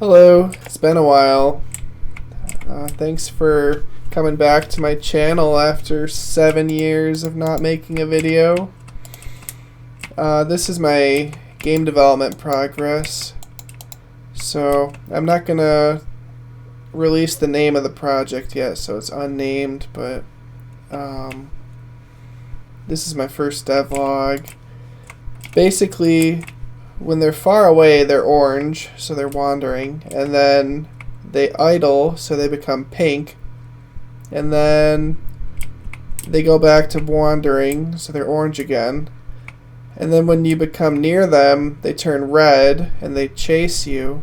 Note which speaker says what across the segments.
Speaker 1: Hello, it's been a while. Thanks for coming back to my channel after 7 years of not making a video. This is my game development progress. So I'm not gonna release the name of the project yet, so it's unnamed, but this is my first devlog. Basically, when they're far away, they're orange, so they're wandering, and then they idle, so they become pink, and then they go back to wandering, so they're orange again, and then when you become near them, they turn red, and they chase you.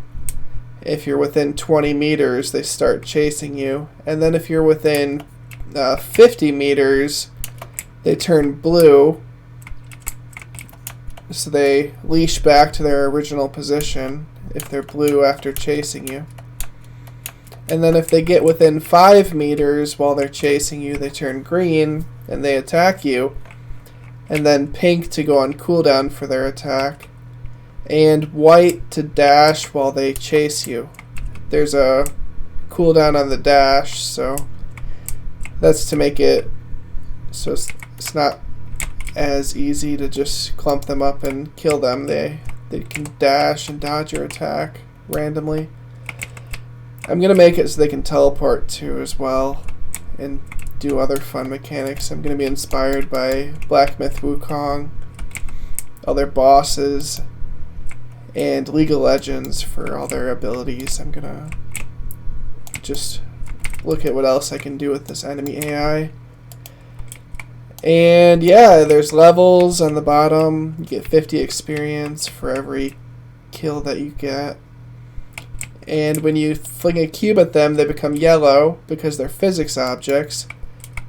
Speaker 1: If you're within 20 meters, they start chasing you, and then if you're within 50 meters, they turn blue, so they leash back to their original position if they're blue after chasing you. And then if they get within 5 meters while they're chasing you, they turn green and they attack you. And then pink to go on cooldown for their attack. And white to dash while they chase you. There's a cooldown on the dash, so that's to make it so it's not as easy to just clump them up and kill them. They can dash and dodge your attack randomly. I'm gonna make it so they can teleport too as well and do other fun mechanics. I'm gonna be inspired by Black Myth Wukong, other bosses, and League of Legends for all their abilities. I'm gonna just look at what else I can do with this enemy AI. And yeah, there's levels on the bottom. You get 50 experience for every kill that you get. And when you fling a cube at them, they become yellow because they're physics objects.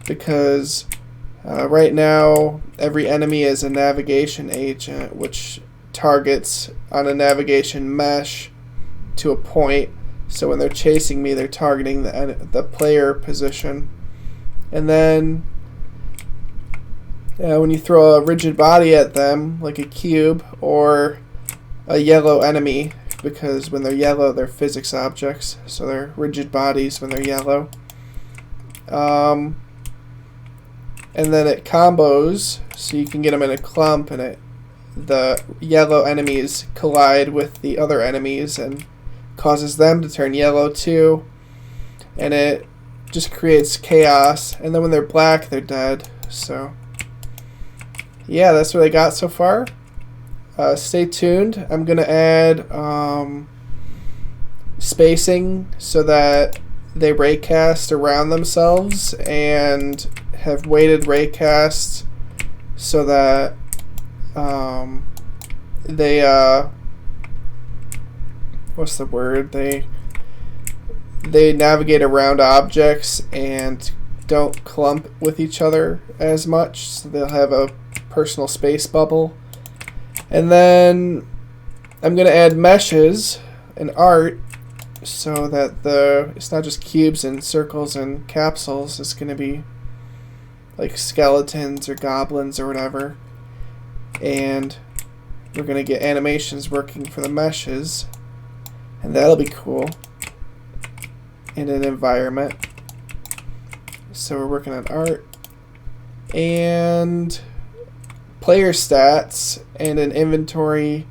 Speaker 1: Because right now, every enemy is a navigation agent, which targets on a navigation mesh to a point. So when they're chasing me, they're targeting the player position. And then when you throw a rigid body at them, like a cube, or a yellow enemy, because when they're yellow, they're physics objects, so they're rigid bodies when they're yellow. And then it combos, so you can get them in a clump, and the yellow enemies collide with the other enemies and causes them to turn yellow too, and it just creates chaos. And then when they're black, they're dead. So yeah, that's what I got so far. Stay tuned. I'm going to add spacing so that they raycast around themselves, and have weighted raycasts so that they what's the word? They navigate around objects and don't clump with each other as much, so they'll have a personal space bubble. And then I'm going to add meshes and art so that it's not just cubes and circles and capsules. It's going to be like skeletons or goblins or whatever. And we're going to get animations working for the meshes, and that'll be cool in an environment. So we're working on art and player stats and an inventory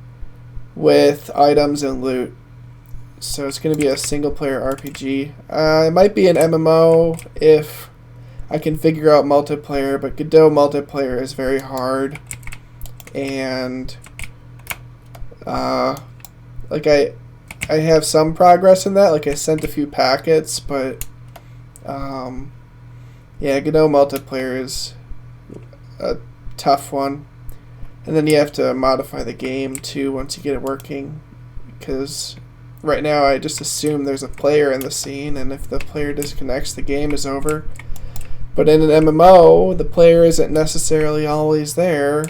Speaker 1: with items and loot. So it's going to be a single player RPG. It might be an MMO if I can figure out multiplayer, but Godot multiplayer is very hard. And like I have some progress in that. Like I sent a few packets, but yeah, Godot multiplayer is a tough one. And then you have to modify the game too once you get it working, because right now I just assume there's a player in the scene, and if the player disconnects, the game is over. But in an MMO, the player isn't necessarily always there,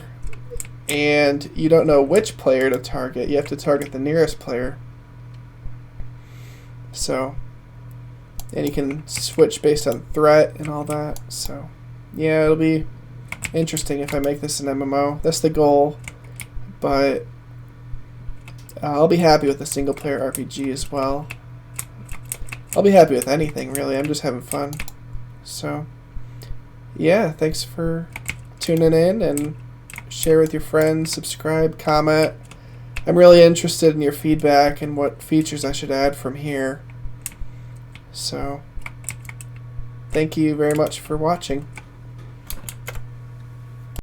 Speaker 1: and you don't know which player to target. You have to target the nearest player. So, and you can switch based on threat and all that. So yeah, it'll be interesting if I make this an MMO. That's the goal. But I'll be happy with a single-player RPG as well. I'll be happy with anything, really. I'm just having fun. So, yeah, thanks for tuning in, and share with your friends, subscribe, comment. I'm really interested in your feedback and what features I should add from here. So, thank you very much for watching.